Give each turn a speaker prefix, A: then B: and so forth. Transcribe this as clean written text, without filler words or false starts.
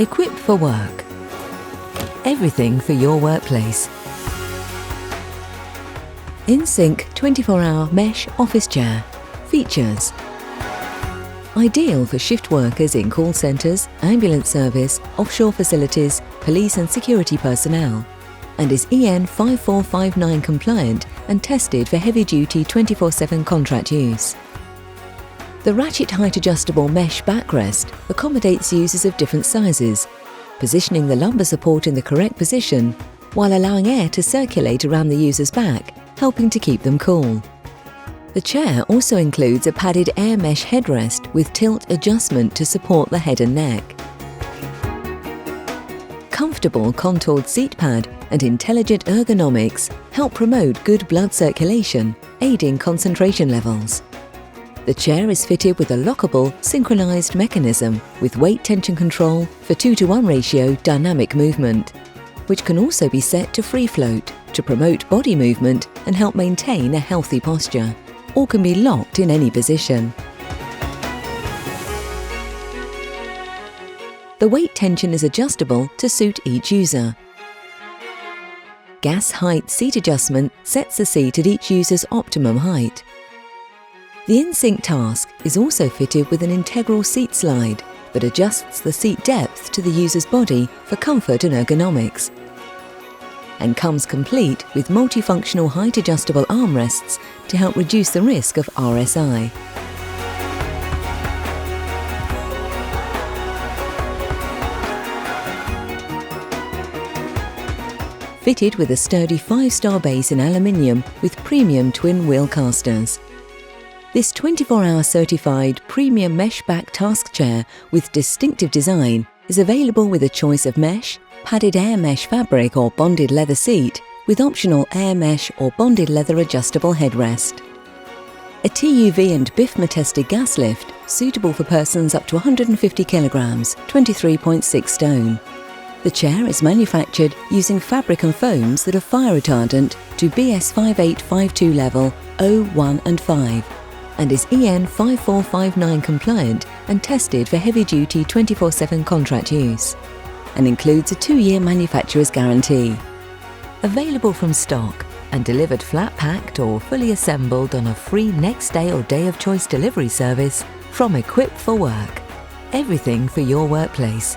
A: Equipped for work. Everything for your workplace. inSync 24-hour mesh office chair. Features: ideal for shift workers in call centres, ambulance service, offshore facilities, police and security personnel, and is EN 5459 compliant and tested for heavy-duty 24/7 contract use. The ratchet height adjustable mesh backrest accommodates users of different sizes, positioning the lumbar support in the correct position while allowing air to circulate around the user's back, helping to keep them cool. The chair also includes a padded air mesh headrest with tilt adjustment to support the head and neck. Comfortable contoured seat pad and intelligent ergonomics help promote good blood circulation, aiding concentration levels. The chair is fitted with a lockable, synchronized mechanism with weight tension control for 2:1 ratio dynamic movement, which can also be set to free float to promote body movement and help maintain a healthy posture, or can be locked in any position. The weight tension is adjustable to suit each user. Gas height seat adjustment sets the seat at each user's optimum height. The inSync task is also fitted with an integral seat slide that adjusts the seat depth to the user's body for comfort and ergonomics, and comes complete with multifunctional height adjustable armrests to help reduce the risk of RSI. Fitted with a sturdy 5-star base in aluminium with premium twin wheel casters. This 24-hour certified premium mesh back task chair with distinctive design is available with a choice of mesh, padded air mesh fabric or bonded leather seat with optional air mesh or bonded leather adjustable headrest. A TUV and BIFMA tested gas lift suitable for persons up to 150 kilograms, 23.6 stone. The chair is manufactured using fabric and foams that are fire retardant to BS 5852 level 0, 1 and 5, and is EN 5459 compliant and tested for heavy-duty 24/7 contract use, and includes a 2-year manufacturer's guarantee. Available from stock and delivered flat-packed or fully assembled on a free next day or day of choice delivery service from Equipped for Work. Everything for your workplace.